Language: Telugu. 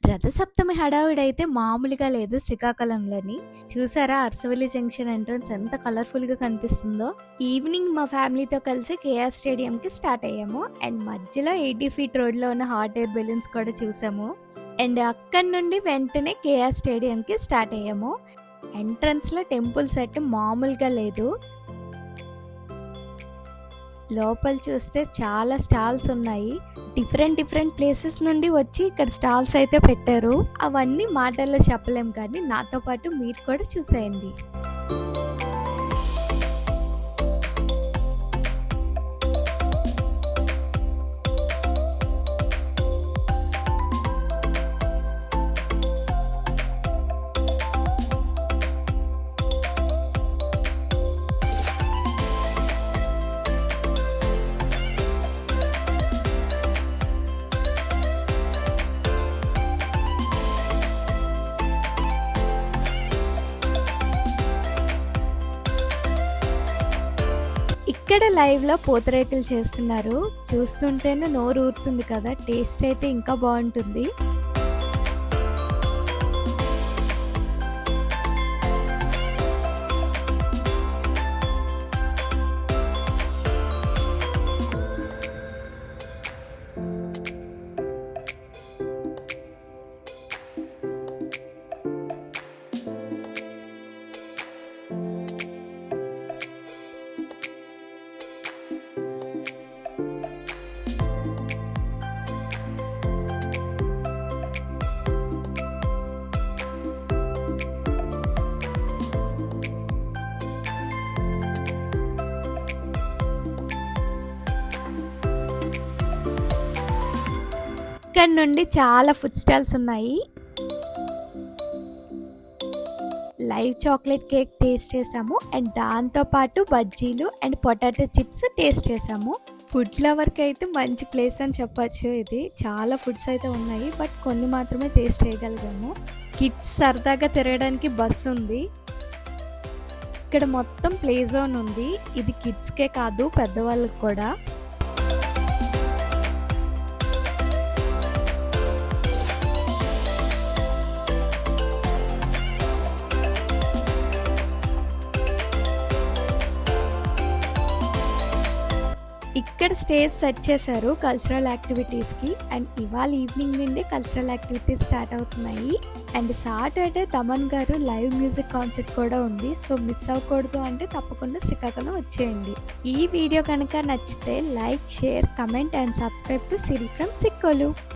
రథసప్తమి హడావిడైతే మామూలుగా లేదు శ్రీకాకుళంలోని. చూసారా అరసవల్లి జంక్షన్ ఎంట్రన్స్ ఎంత కలర్ఫుల్గా కనిపిస్తుందో. ఈవినింగ్ మా ఫ్యామిలీతో కలిసి కేఆర్ స్టేడియంకి స్టార్ట్ అయ్యాము. అండ్ మధ్యలో 80 ఫీట్ రోడ్లో ఉన్న హాట్ ఎయిర్ బెలూన్స్ కూడా చూసాము. అండ్ అక్కడి నుండి వెంటనే కేఆర్ స్టేడియంకి స్టార్ట్ అయ్యాము. ఎంట్రన్స్లో టెంపుల్ సెట్ మామూలుగా లేదు. లోపల చూస్తే చాలా స్టాల్స్ ఉన్నాయి. డిఫరెంట్ ప్లేసెస్ నుండి వచ్చి ఇక్కడ స్టాల్స్ అయితే పెట్టారు. అవన్నీ మాటల్లో చెప్పలేం, కానీ నాతో పాటు మీరు కూడా చూసేయండి. ఇక్కడ లైవ్లో పూతరేకులు చేస్తున్నారు. చూస్తుంటేనే నోరు ఊరుతుంది కదా. టేస్ట్ అయితే ఇంకా బాగుంటుంది. ఇక్కడ నుండి చాలా ఫుడ్ స్టాల్స్ ఉన్నాయి. లైవ్ చాక్లెట్ కేక్ టేస్ట్ చేసాము. అండ్ దాంతోపాటు బజ్జీలు అండ్ పొటాటో చిప్స్ టేస్ట్ చేసాము. ఫుడ్ లవర్కి అయితే మంచి ప్లేస్ అని చెప్పచ్చు. ఇది చాలా ఫుడ్స్ అయితే ఉన్నాయి, బట్ కొన్ని మాత్రమే టేస్ట్ చేయగలిగాము. కిడ్స్ సరదాగా తిరగడానికి బస్సు ఉంది. ఇక్కడ మొత్తం ప్లే జోన్ ఉంది. ఇది కిడ్స్కే కాదు, పెద్దవాళ్ళకి కూడా. ఇక్కడ స్టేజ్ సెట్ చేశారు కల్చరల్ యాక్టివిటీస్కి. అండ్ ఇవాళ ఈవినింగ్ నుండి కల్చరల్ యాక్టివిటీస్ స్టార్ట్ అవుతున్నాయి. అండ్ సాటర్డే తమన్ గారు లైవ్ మ్యూజిక్ కాన్సర్ట్ కూడా ఉంది. సో మిస్ అవ్వకూడదు అంటే తప్పకుండా శ్రీకాకుళం వచ్చేయండి. ఈ వీడియో కనుక నచ్చితే like, share, comment and subscribe to Siri from Sikkolu.